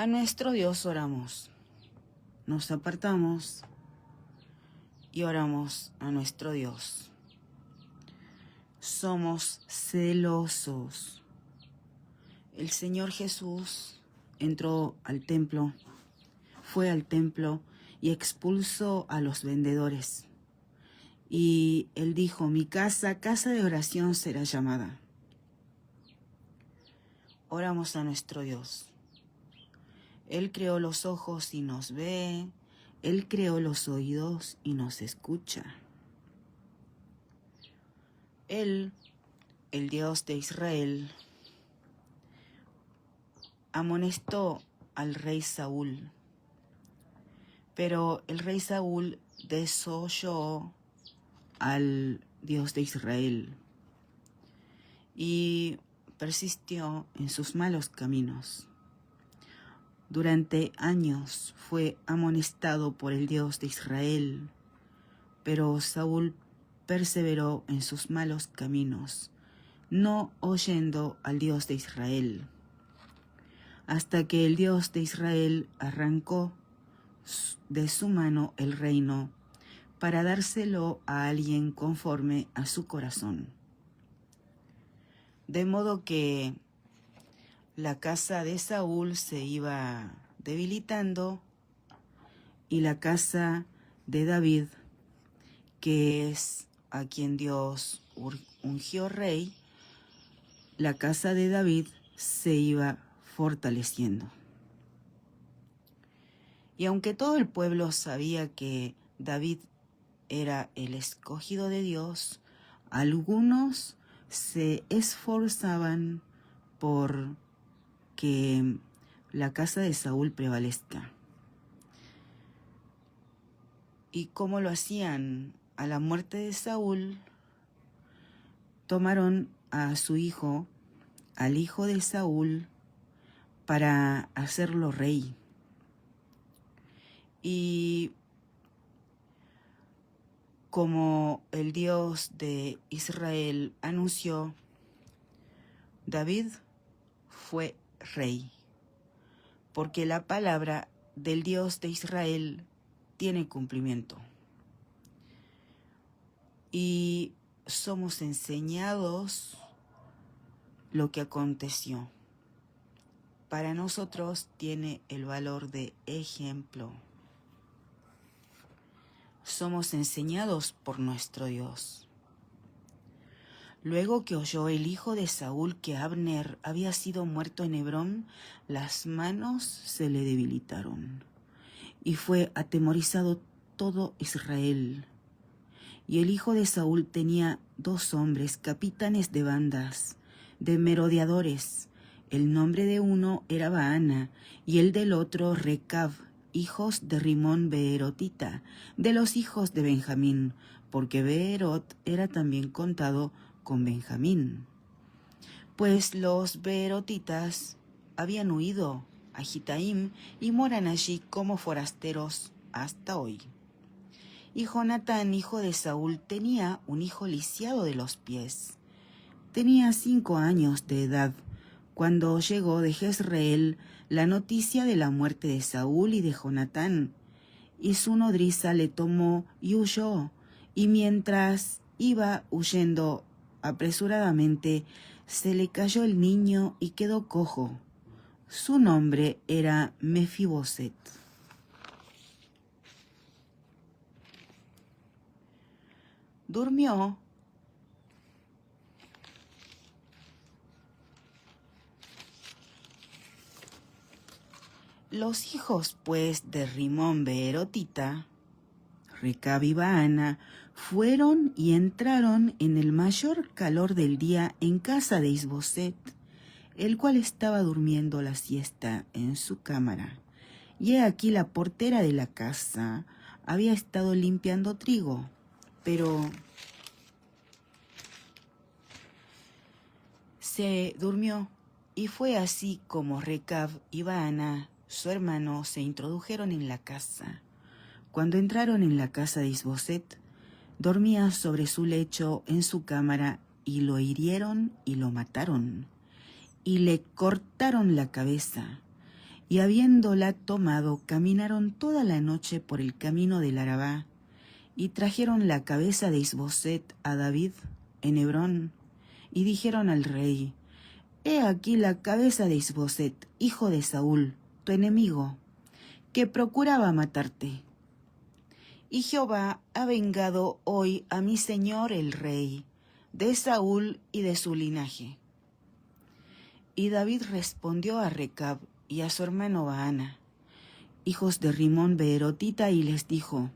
A nuestro Dios oramos, nos apartamos y oramos a nuestro Dios. Somos celosos. El Señor Jesús entró al templo, fue al templo y expulsó a los vendedores. Y Él dijo, mi casa, casa de oración será llamada. Oramos a nuestro Dios. Él creó los ojos y nos ve. Él creó los oídos y nos escucha. Él, el Dios de Israel, amonestó al rey Saúl. Pero el rey Saúl desoyó al Dios de Israel y persistió en sus malos caminos. Durante años fue amonestado por el Dios de Israel, pero Saúl perseveró en sus malos caminos, no oyendo al Dios de Israel, hasta que el Dios de Israel arrancó de su mano el reino para dárselo a alguien conforme a su corazón. De modo que la casa de Saúl se iba debilitando y la casa de David, que es a quien Dios ungió rey, la casa de David se iba fortaleciendo. Y aunque todo el pueblo sabía que David era el escogido de Dios, algunos se esforzaban por que la casa de Saúl prevalezca. ¿Y cómo lo hacían? A la muerte de Saúl, tomaron a su hijo, al hijo de Saúl, para hacerlo rey. Y como el Dios de Israel anunció, David fue rey, porque la palabra del Dios de Israel tiene cumplimiento. Y somos enseñados lo que aconteció. Para nosotros tiene el valor de ejemplo. Somos enseñados por nuestro Dios. Luego que oyó el hijo de Saúl que Abner había sido muerto en Hebrón, las manos se le debilitaron, y fue atemorizado todo Israel. Y el hijo de Saúl tenía 2 hombres, capitanes de bandas, de merodeadores. El nombre de uno era Baana, y el del otro Recab, hijos de Rimón Beerotita, de los hijos de Benjamín, porque Beerot era también contado con Benjamín. Pues los beerotitas habían huido a Gitaim y moran allí como forasteros hasta hoy. Y Jonatán, hijo de Saúl, tenía un hijo lisiado de los pies. Tenía 5 años de edad cuando llegó de Jezreel la noticia de la muerte de Saúl y de Jonatán, y su nodriza le tomó y huyó, y mientras iba huyendo apresuradamente, se le cayó el niño y quedó cojo. Su nombre era Mefiboset. Durmió los hijos, pues, de Rimón Beerotita, Recab y Baana, fueron y entraron en el mayor calor del día en casa de Isboset, el cual estaba durmiendo la siesta en su cámara. Y he aquí la portera de la casa había estado limpiando trigo, pero se durmió, y fue así como Recab y Baana, su hermano, se introdujeron en la casa. Cuando entraron en la casa de Isboset, dormía sobre su lecho en su cámara, y lo hirieron y lo mataron, y le cortaron la cabeza, y habiéndola tomado, caminaron toda la noche por el camino del Arabá, y trajeron la cabeza de Isboset a David en Hebrón, y dijeron al rey: He aquí la cabeza de Isboset, hijo de Saúl, tu enemigo, que procuraba matarte. Y Jehová ha vengado hoy a mi señor el rey, de Saúl y de su linaje. Y David respondió a Recab y a su hermano Baana, hijos de Rimón beerotita, y les dijo: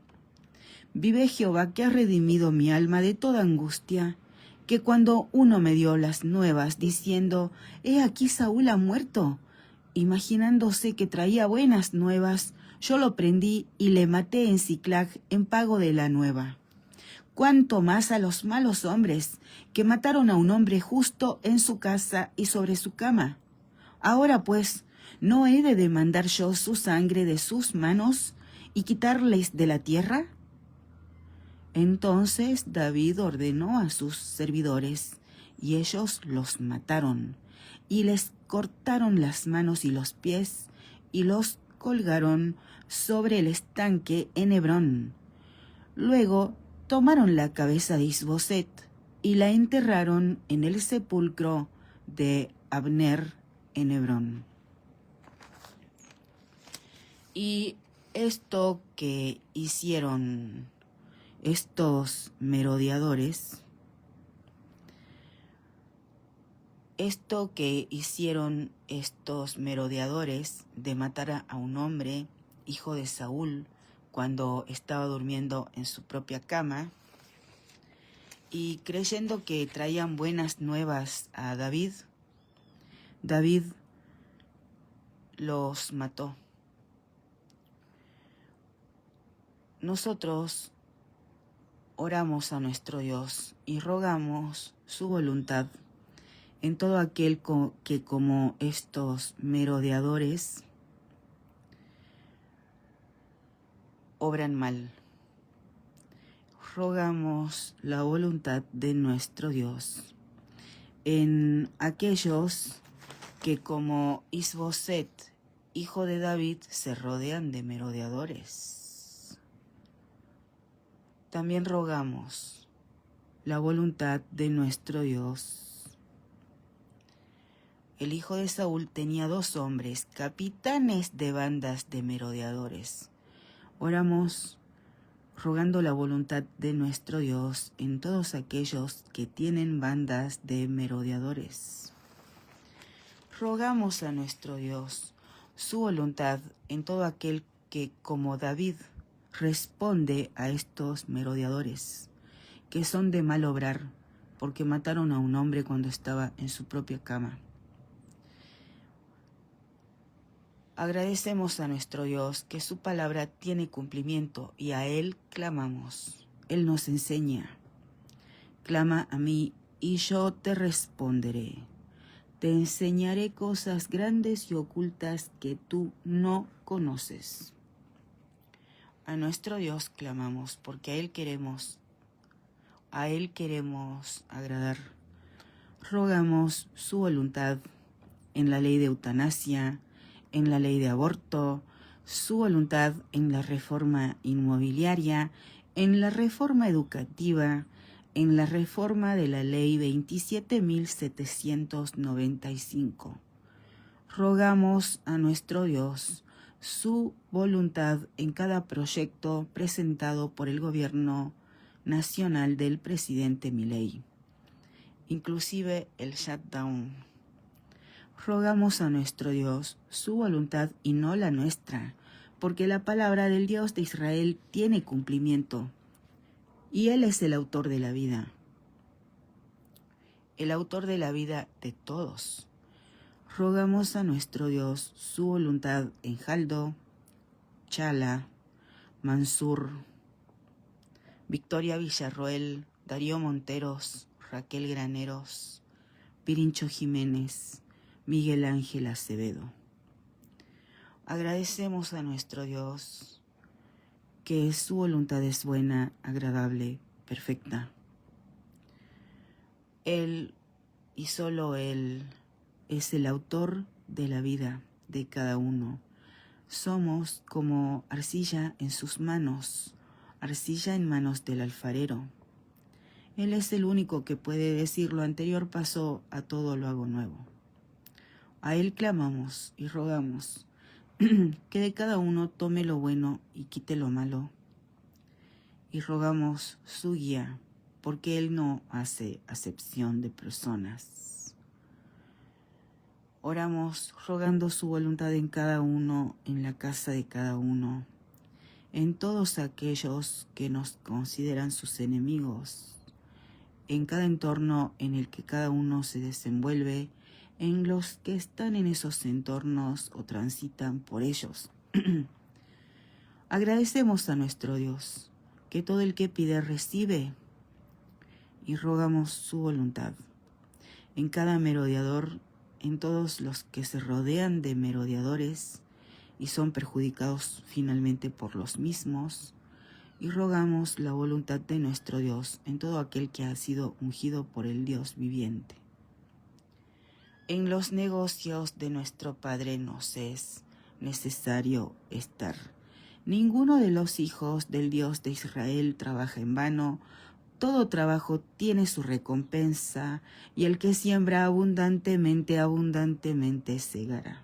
Vive Jehová, que ha redimido mi alma de toda angustia, que cuando uno me dio las nuevas diciendo: He aquí Saúl ha muerto, imaginándose que traía buenas nuevas, yo lo prendí y le maté en Siclag en pago de la nueva. Cuánto más a los malos hombres, que mataron a un hombre justo en su casa y sobre su cama. Ahora pues, ¿no he de demandar yo su sangre de sus manos y quitarles de la tierra? Entonces David ordenó a sus servidores, y ellos los mataron, y les cortaron las manos y los pies, y los colgaron sobre el estanque en Hebrón. Luego tomaron la cabeza de Isboset y la enterraron en el sepulcro de Abner en Hebrón. Y esto que hicieron estos merodeadores, de matar a un hombre, hijo de Saúl, cuando estaba durmiendo en su propia cama, y creyendo que traían buenas nuevas a David, David los mató. Nosotros oramos a nuestro Dios y rogamos su voluntad en todo aquel que, como estos merodeadores, obran mal. Rogamos la voluntad de nuestro Dios en aquellos que, como Isboset, hijo de David, se rodean de merodeadores. También rogamos la voluntad de nuestro Dios. El hijo de Saúl tenía 2 hombres, capitanes de bandas de merodeadores. Oramos rogando la voluntad de nuestro Dios en todos aquellos que tienen bandas de merodeadores. Rogamos a nuestro Dios su voluntad en todo aquel que, como David, responde a estos merodeadores, que son de mal obrar, porque mataron a un hombre cuando estaba en su propia cama. Agradecemos a nuestro Dios que su palabra tiene cumplimiento y a Él clamamos. Él nos enseña: clama a mí y yo te responderé. Te enseñaré cosas grandes y ocultas que tú no conoces. A nuestro Dios clamamos porque a Él queremos agradar. Rogamos su voluntad en la ley de eutanasia, en la ley de aborto, su voluntad en la reforma inmobiliaria, en la reforma educativa, en la reforma de la ley 27.795. Rogamos a nuestro Dios su voluntad en cada proyecto presentado por el gobierno nacional del presidente Milei, inclusive el shutdown. Rogamos a nuestro Dios su voluntad y no la nuestra, porque la palabra del Dios de Israel tiene cumplimiento, y Él es el autor de la vida, el autor de la vida de todos. Rogamos a nuestro Dios su voluntad en Jaldo, Chala, Mansur, Victoria Villarroel, Darío Monteros, Raquel Graneros, Pirincho Jiménez, Miguel Ángel Acevedo. Agradecemos a nuestro Dios que su voluntad es buena, agradable, perfecta. Él y solo Él es el autor de la vida de cada uno Somos como arcilla en sus manos, arcilla en manos del alfarero. Él es el único que puede decir: lo anterior pasó, a todo lo hago nuevo. A Él clamamos y rogamos que de cada uno tome lo bueno y quite lo malo. Y rogamos su guía, porque Él no hace acepción de personas. Oramos rogando su voluntad en cada uno, en la casa de cada uno, en todos aquellos que nos consideran sus enemigos, en cada entorno en el que cada uno se desenvuelve, en los que están en esos entornos o transitan por ellos. Agradecemos a nuestro Dios, que todo el que pide recibe, y rogamos su voluntad en cada merodeador, en todos los que se rodean de merodeadores y son perjudicados finalmente por los mismos, y rogamos la voluntad de nuestro Dios en todo aquel que ha sido ungido por el Dios viviente. En los negocios de nuestro Padre nos es necesario estar. Ninguno de los hijos del Dios de Israel trabaja en vano. Todo trabajo tiene su recompensa, y el que siembra abundantemente, abundantemente segará.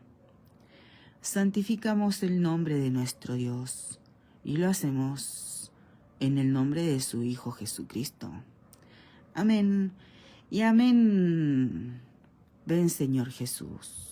Santificamos el nombre de nuestro Dios, y lo hacemos en el nombre de su Hijo Jesucristo. Amén y amén. Ven, Señor Jesús.